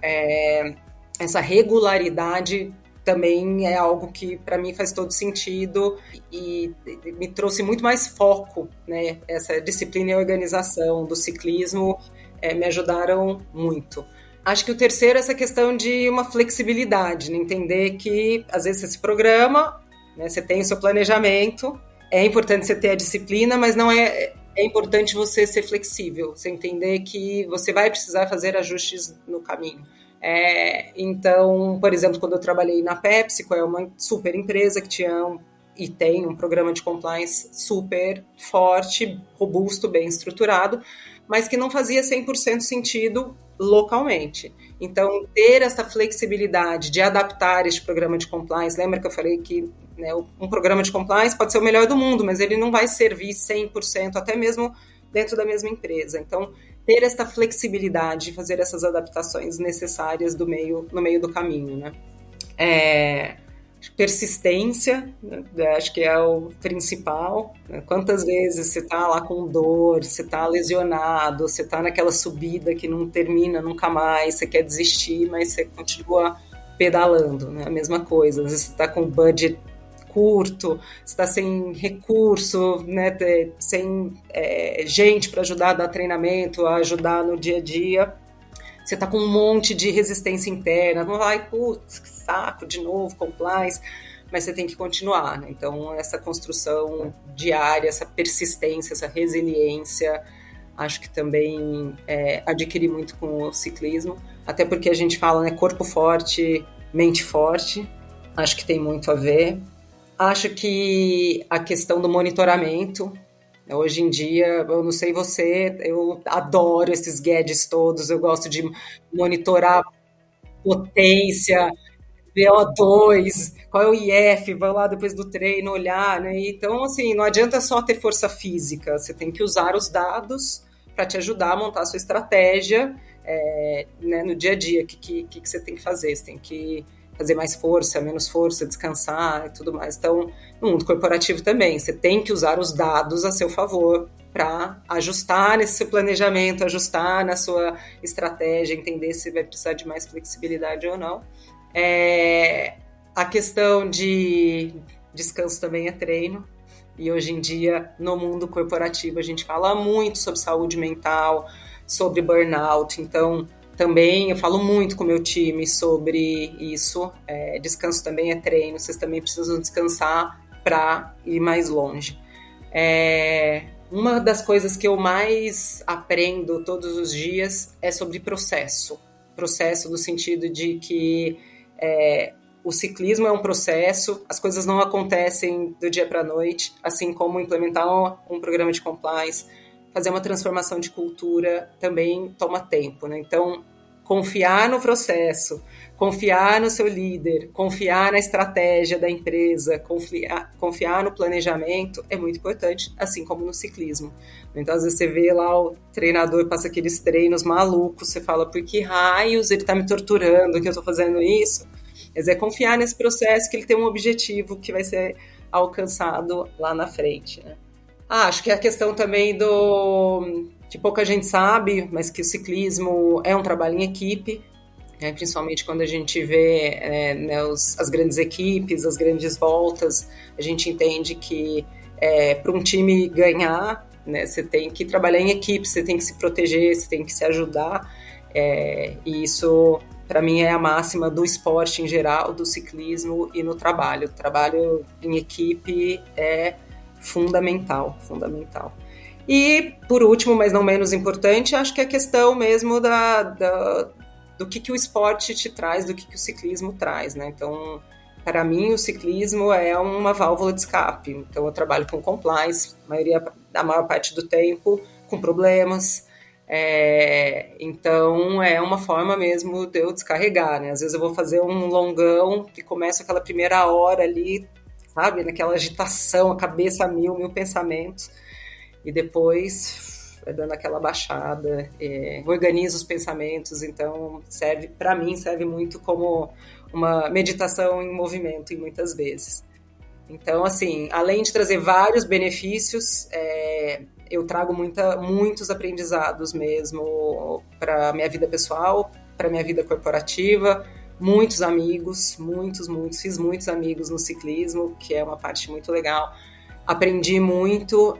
essa regularidade também é algo que para mim faz todo sentido e me trouxe muito mais foco, né? Essa disciplina e organização do ciclismo me ajudaram muito. Acho que o terceiro é essa questão de uma flexibilidade, né? Entender que às vezes você se programa, né? Você tem o seu planejamento, é importante você ter a disciplina, mas não é importante você ser flexível, você entender que você vai precisar fazer ajustes no caminho. Então, por exemplo, quando eu trabalhei na PepsiCo, é uma super empresa que tinha e tem um programa de compliance super forte, robusto, bem estruturado, mas que não fazia 100% sentido localmente. Então, ter essa flexibilidade de adaptar este programa de compliance, lembra que eu falei que, né, um programa de compliance pode ser o melhor do mundo, mas ele não vai servir 100%, até mesmo dentro da mesma empresa. Então, ter essa flexibilidade de fazer essas adaptações necessárias no meio do caminho, né? persistência, né? Acho que é o principal, né? Quantas vezes você está lá com dor, você está lesionado, você está naquela subida que não termina nunca mais, você quer desistir, mas você continua pedalando, né? A mesma coisa, às vezes você está com o budget curto, você está sem recurso, né? Sem gente para ajudar a dar treinamento, a ajudar no dia a dia. Você está com um monte de resistência interna, não vai, putz, que saco, de novo, compliance, mas você tem que continuar, né? Então, essa construção diária, essa persistência, essa resiliência, acho que também adquiri muito com o ciclismo, até porque a gente fala, né, corpo forte, mente forte, acho que tem muito a ver. Acho que a questão do monitoramento, hoje em dia, eu não sei você, eu adoro esses gadgets todos, eu gosto de monitorar potência, VO2, qual é o IF, vai lá depois do treino olhar, né? Então, assim, não adianta só ter força física, você tem que usar os dados para te ajudar a montar a sua estratégia, né, no dia a dia. O que você tem que fazer? Você tem que fazer mais força, menos força, descansar e tudo mais. Então, no mundo corporativo também, você tem que usar os dados a seu favor para ajustar nesse seu planejamento, ajustar na sua estratégia, entender se vai precisar de mais flexibilidade ou não. A questão de descanso também é treino, e hoje em dia, no mundo corporativo, a gente fala muito sobre saúde mental, sobre burnout, então também eu falo muito com o meu time sobre isso. Descanso também é treino, vocês também precisam descansar para ir mais longe. Uma das coisas que eu mais aprendo todos os dias é sobre processo. Processo no sentido de que o ciclismo é um processo, as coisas não acontecem do dia para a noite, assim como implementar um programa de compliance, fazer uma transformação de cultura também toma tempo, né? Então, confiar no processo, confiar no seu líder, confiar na estratégia da empresa, confiar no planejamento é muito importante, assim como no ciclismo. Então, às vezes você vê lá o treinador, passa aqueles treinos malucos, você fala, por que raios ele está me torturando, que eu estou fazendo isso? Mas é confiar nesse processo, que ele tem um objetivo que vai ser alcançado lá na frente, né? Acho que a questão também que pouca gente sabe, mas que o ciclismo é um trabalho em equipe, né? Principalmente quando a gente vê né, as grandes equipes, as grandes voltas, a gente entende que para um time ganhar, né, você tem que trabalhar em equipe, você tem que se proteger, você tem que se ajudar, e isso, para mim, é a máxima do esporte em geral, do ciclismo e no trabalho. O trabalho em equipe é fundamental. E, por último, mas não menos importante, acho que é a questão mesmo do que o esporte te traz, do que o ciclismo traz, né? Então, para mim, o ciclismo é uma válvula de escape. Então, eu trabalho com compliance, a maior parte do tempo, com problemas. Então, é uma forma mesmo de eu descarregar, né? Às vezes eu vou fazer um longão e começo aquela primeira hora ali, sabe, naquela agitação, a cabeça a mil pensamentos, e depois vai dando aquela baixada, organiza os pensamentos. Então, para mim, serve muito como uma meditação em movimento, e muitas vezes. Então, assim, além de trazer vários benefícios, eu trago muitos aprendizados mesmo para minha vida pessoal, para minha vida corporativa, muitos amigos, muitos, fiz muitos amigos no ciclismo, que é uma parte muito legal. Aprendi muito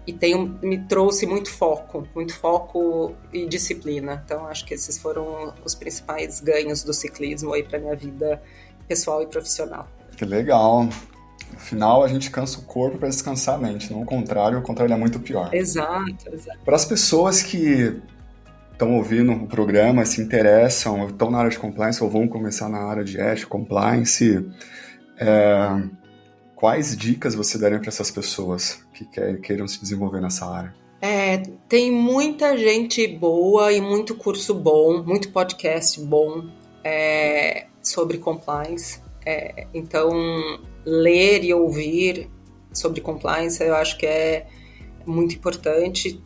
e me trouxe muito foco e disciplina. Então, acho que esses foram os principais ganhos do ciclismo aí para minha vida pessoal e profissional. Que legal. No final, a gente cansa o corpo para descansar a mente, não o contrário é muito pior. Exato. Para as pessoas que estão ouvindo o programa, se interessam, estão na área de compliance ou vão começar na área de ética, compliance, quais dicas você daria para essas pessoas que queiram se desenvolver nessa área? Tem muita gente boa e muito curso bom, muito podcast bom sobre compliance. Então, ler e ouvir sobre compliance eu acho que é muito importante.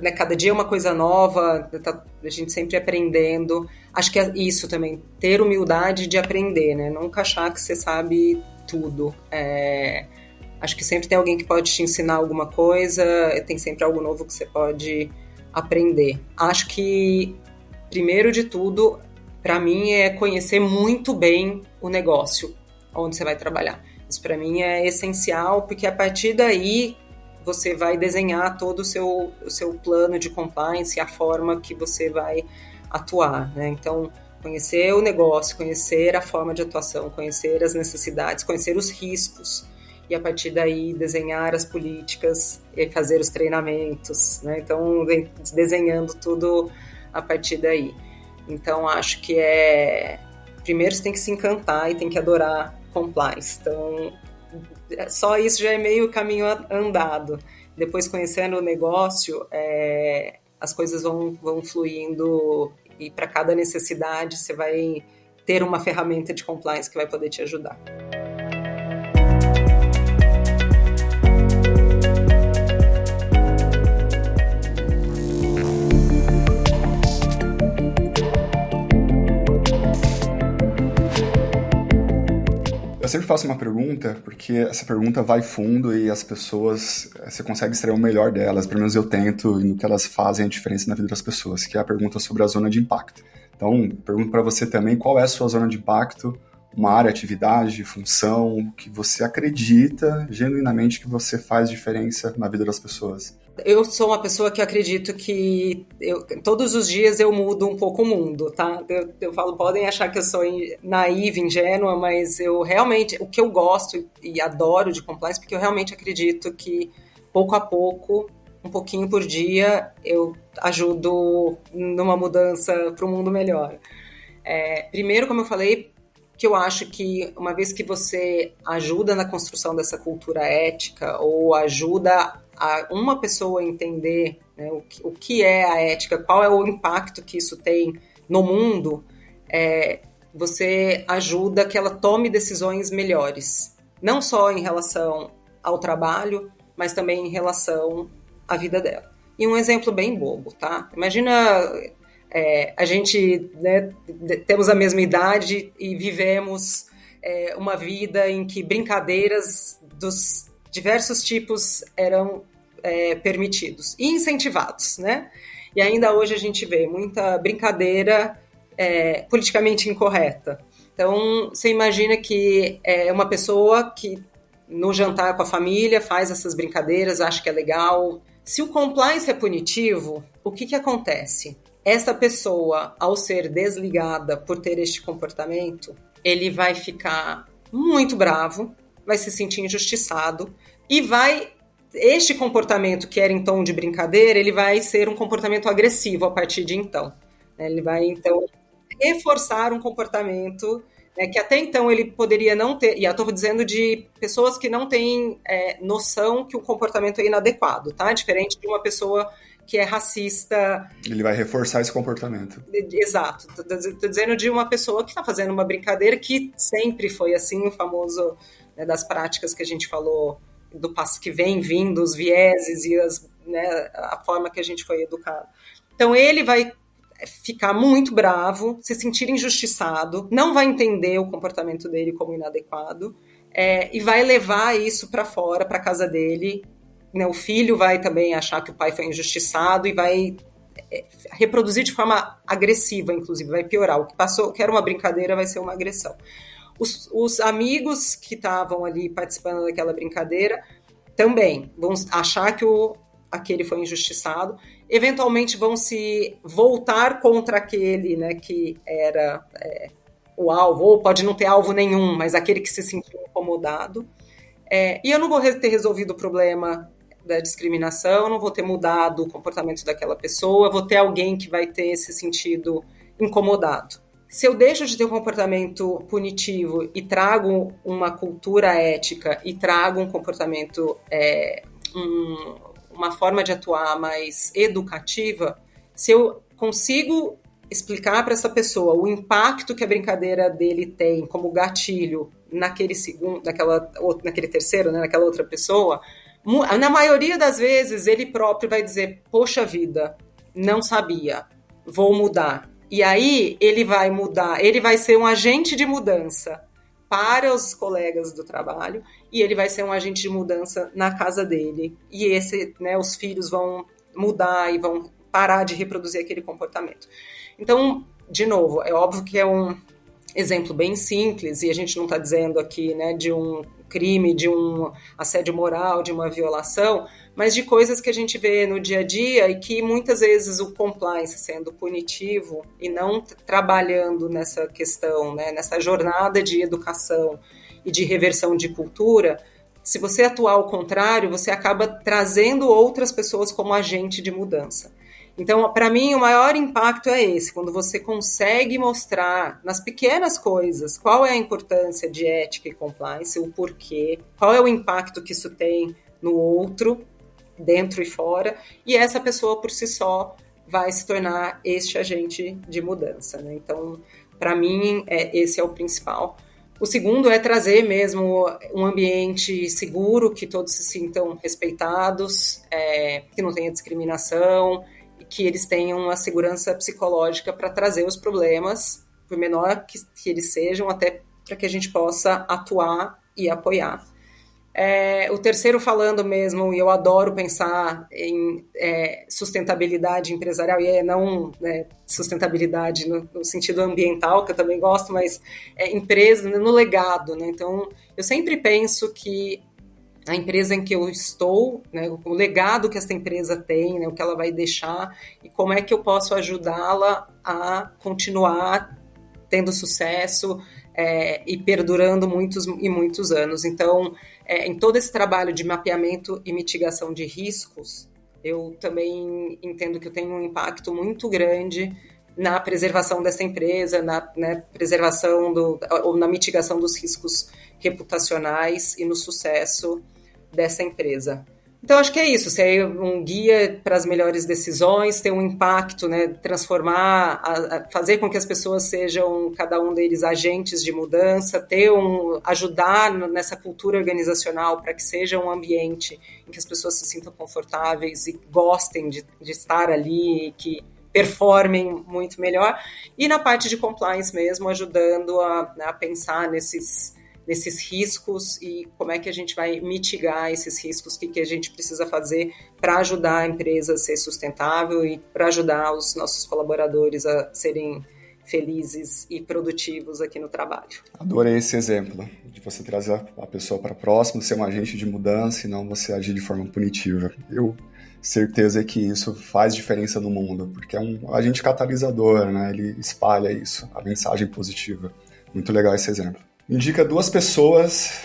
né, cada dia é uma coisa nova, a gente sempre aprendendo. Acho que é isso também, ter humildade de aprender, né? Nunca achar que você sabe tudo. Acho que sempre tem alguém que pode te ensinar alguma coisa, tem sempre algo novo que você pode aprender. Acho que, primeiro de tudo, para mim, é conhecer muito bem o negócio onde você vai trabalhar. Isso para mim é essencial, porque a partir daí você vai desenhar todo o seu plano de compliance e a forma que você vai atuar, né? Então, conhecer o negócio, conhecer a forma de atuação, conhecer as necessidades, conhecer os riscos, e a partir daí desenhar as políticas e fazer os treinamentos, né? Então, desenhando tudo a partir daí. Então, acho que primeiro você tem que se encantar e tem que adorar compliance. Então, só isso já é meio caminho andado. Depois, conhecendo o negócio, as coisas vão fluindo, e para cada necessidade você vai ter uma ferramenta de compliance que vai poder te ajudar. Eu sempre faço uma pergunta, porque essa pergunta vai fundo e as pessoas, você consegue extrair o melhor delas, pelo menos eu tento, e no que elas fazem a diferença na vida das pessoas, que é a pergunta sobre a zona de impacto. Então, pergunto para você também, qual é a sua zona de impacto, uma área, atividade, função, que você acredita genuinamente que você faz diferença na vida das pessoas? Eu sou uma pessoa que acredito que todos os dias eu mudo um pouco o mundo, tá? Eu falo, podem achar que eu sou naiva, ingênua, mas eu realmente, o que eu gosto e adoro de compliance, porque eu realmente acredito que pouco a pouco, um pouquinho por dia, eu ajudo numa mudança para um mundo melhor. Primeiro, como eu falei, que eu acho que uma vez que você ajuda na construção dessa cultura ética ou ajuda a uma pessoa entender, né, o que é a ética, qual é o impacto que isso tem no mundo, você ajuda que ela tome decisões melhores, não só em relação ao trabalho, mas também em relação à vida dela. E um exemplo bem bobo, tá? Imagina a gente, né, temos a mesma idade e vivemos uma vida em que brincadeiras dos diversos tipos eram permitidos e incentivados, né? E ainda hoje a gente vê muita brincadeira politicamente incorreta. Então, você imagina que uma pessoa que no jantar com a família faz essas brincadeiras, acha que é legal. Se o compliance é punitivo, o que acontece? Essa pessoa, ao ser desligada por ter este comportamento, ele vai ficar muito bravo, vai se sentir injustiçado e este comportamento que era em tom de brincadeira, ele vai ser um comportamento agressivo a partir de então. Ele vai, então, reforçar um comportamento que até então ele poderia não ter, e eu estou dizendo de pessoas que não têm noção que o comportamento é inadequado, tá? Diferente de uma pessoa que é racista. Ele vai reforçar esse comportamento. Exato. Estou dizendo de uma pessoa que está fazendo uma brincadeira que sempre foi assim, o famoso, né, das práticas que a gente falou, do passo que vem vindo, os vieses e a forma que a gente foi educado. Então ele vai ficar muito bravo, se sentir injustiçado, não vai entender o comportamento dele como inadequado, e vai levar isso para fora, para casa dele. O filho vai também achar que o pai foi injustiçado e vai reproduzir de forma agressiva, inclusive, vai piorar. O que era uma brincadeira vai ser uma agressão. Os amigos que estavam ali participando daquela brincadeira também vão achar que aquele foi injustiçado, eventualmente vão se voltar contra aquele, né, que era o alvo, ou pode não ter alvo nenhum, mas aquele que se sentiu incomodado. E eu não vou ter resolvido o problema da discriminação, não vou ter mudado o comportamento daquela pessoa, vou ter alguém que vai ter esse sentido incomodado. Se eu deixo de ter um comportamento punitivo e trago uma cultura ética e trago um comportamento, uma forma de atuar mais educativa, se eu consigo explicar para essa pessoa o impacto que a brincadeira dele tem como gatilho naquele segundo, naquele terceiro, né, naquela outra pessoa, Na maioria das vezes, ele próprio vai dizer, poxa vida, não sabia, vou mudar. E aí, ele vai mudar, ele vai ser um agente de mudança para os colegas do trabalho e ele vai ser um agente de mudança na casa dele. E os filhos vão mudar e vão parar de reproduzir aquele comportamento. Então, de novo, é óbvio que é um exemplo bem simples e a gente não está dizendo aqui, né, de um crime, de um assédio moral, de uma violação, mas de coisas que a gente vê no dia a dia e que muitas vezes o compliance sendo punitivo e não trabalhando nessa questão, né, nessa jornada de educação e de reversão de cultura, se você atuar ao contrário, você acaba trazendo outras pessoas como agente de mudança. Então, para mim, o maior impacto é esse, quando você consegue mostrar nas pequenas coisas qual é a importância de ética e compliance, o porquê, qual é o impacto que isso tem no outro, dentro e fora, e essa pessoa por si só vai se tornar este agente de mudança, né? Então, para mim, esse é o principal. O segundo é trazer mesmo um ambiente seguro, que todos se sintam respeitados, que não tenha discriminação, que eles tenham a segurança psicológica para trazer os problemas, por menor que eles sejam, até para que a gente possa atuar e apoiar. O terceiro, falando mesmo, e eu adoro pensar em sustentabilidade empresarial, e não sustentabilidade no sentido ambiental, que eu também gosto, mas empresa no legado, né? Então, eu sempre penso que a empresa em que eu estou, né, o legado que essa empresa tem, né, o que ela vai deixar e como é que eu posso ajudá-la a continuar tendo sucesso e perdurando muitos e muitos anos. Então, em todo esse trabalho de mapeamento e mitigação de riscos, eu também entendo que eu tenho um impacto muito grande na preservação dessa empresa, na preservação ou na mitigação dos riscos reputacionais e no sucesso dessa empresa. Então, acho que é isso, ser um guia para as melhores decisões, ter um impacto, né, transformar, fazer com que as pessoas sejam, cada um deles, agentes de mudança, ajudar nessa cultura organizacional para que seja um ambiente em que as pessoas se sintam confortáveis e gostem de estar ali, e que performem muito melhor. E na parte de compliance mesmo, ajudando a pensar nesses riscos e como é que a gente vai mitigar esses riscos, o que a gente precisa fazer para ajudar a empresa a ser sustentável e para ajudar os nossos colaboradores a serem felizes e produtivos aqui no trabalho. Adorei esse exemplo, de você trazer a pessoa para próximo, ser um agente de mudança e não você agir de forma punitiva. Eu certeza que isso faz diferença no mundo, porque é um agente catalisador, né? Ele espalha isso, a mensagem positiva. Muito legal esse exemplo. Indica 2 pessoas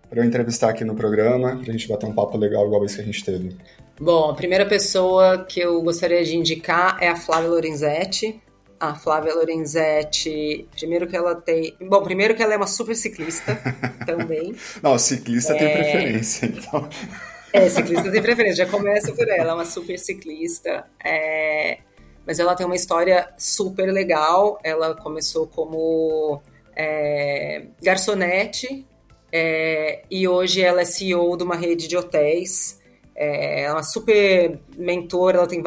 para eu entrevistar aqui no programa, para a gente bater um papo legal igual esse que a gente teve. Bom, a primeira pessoa que eu gostaria de indicar é a Flávia Lorenzetti. A Flávia Lorenzetti, primeiro que ela é uma super ciclista também. Não, ciclista tem preferência, então. Ciclista tem preferência, já começa por ela, é uma super ciclista. Mas ela tem uma história super legal. Ela começou como garçonete e hoje ela é CEO de uma rede de hotéis. É uma super mentora, ela tem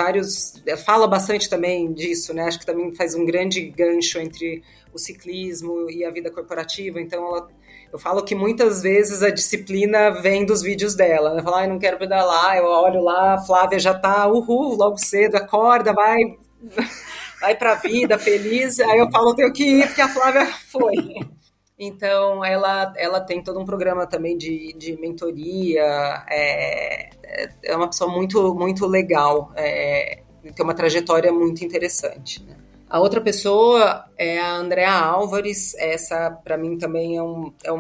fala bastante também disso, né? Acho que também faz um grande gancho entre o ciclismo e a vida corporativa. Então eu falo que muitas vezes a disciplina vem dos vídeos dela, né? Fala, não quero pedalar, eu olho lá, a Flávia já tá, logo cedo, acorda, vai pra vida, feliz. Aí eu falo, tenho que ir, porque a Flávia foi. Então, ela tem todo um programa também de mentoria, é uma pessoa muito, muito legal, tem uma trajetória muito interessante, né? A outra pessoa é a Andrea Álvares. Essa, para mim, também é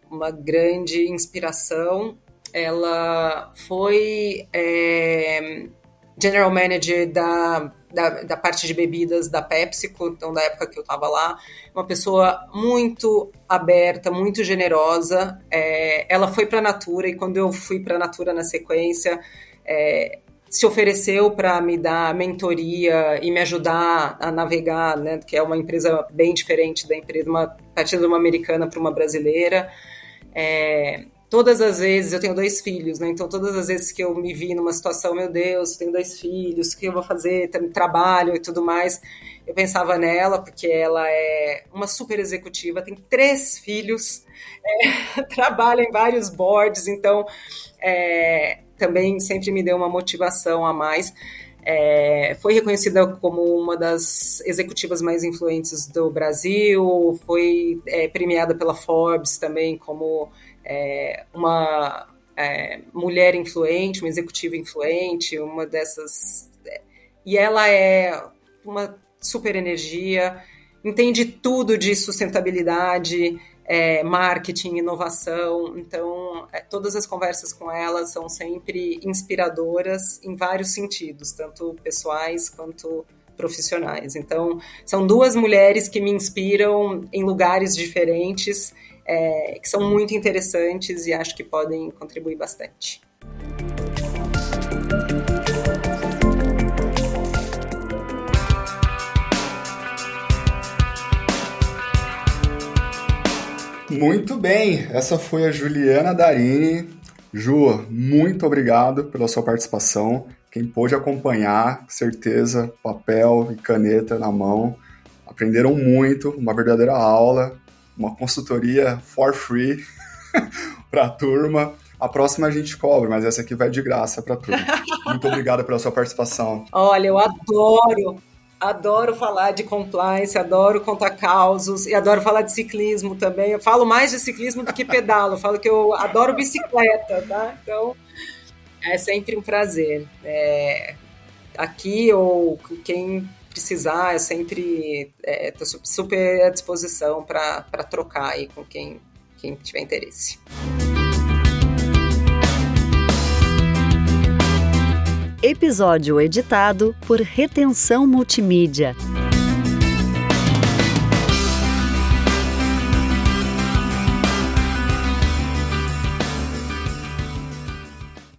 uma grande inspiração. Ela foi General Manager da parte de bebidas da PepsiCo, então da época que eu estava lá, uma pessoa muito aberta, muito generosa. Ela foi para a Natura e quando eu fui para a Natura na sequência, se ofereceu para me dar mentoria e me ajudar a navegar, né, que é uma empresa bem diferente da empresa, partindo de uma americana para uma brasileira. todas as vezes, eu tenho 2 filhos, né? Então todas as vezes que eu me vi numa situação, meu Deus, tenho 2 filhos, o que eu vou fazer? Trabalho e tudo mais, eu pensava nela, porque ela é uma super executiva, tem 3 filhos, trabalha em vários boards, então também sempre me deu uma motivação a mais. Foi reconhecida como uma das executivas mais influentes do Brasil, foi premiada pela Forbes também como uma mulher influente, uma executiva influente, uma dessas. E ela é uma super energia, entende tudo de sustentabilidade, marketing, inovação. Então, todas as conversas com ela são sempre inspiradoras em vários sentidos, tanto pessoais quanto profissionais. Então, são 2 mulheres que me inspiram em lugares diferentes, que são muito interessantes e acho que podem contribuir bastante. Muito bem, essa foi a Juliana Darini. Ju, muito obrigado pela sua participação. Quem pôde acompanhar, certeza, papel e caneta na mão. Aprenderam muito, uma verdadeira aula, uma consultoria for free para a turma. A próxima a gente cobra, mas essa aqui vai de graça para a turma. Muito obrigado pela sua participação. Olha, eu adoro falar de compliance, adoro contar causos e adoro falar de ciclismo também. Eu falo mais de ciclismo do que pedalo, eu falo que eu adoro bicicleta, tá? Então, é sempre um prazer. Aqui ou quem precisar, eu sempre estou super à disposição para trocar aí com quem tiver interesse. Episódio editado por Retenção Multimídia.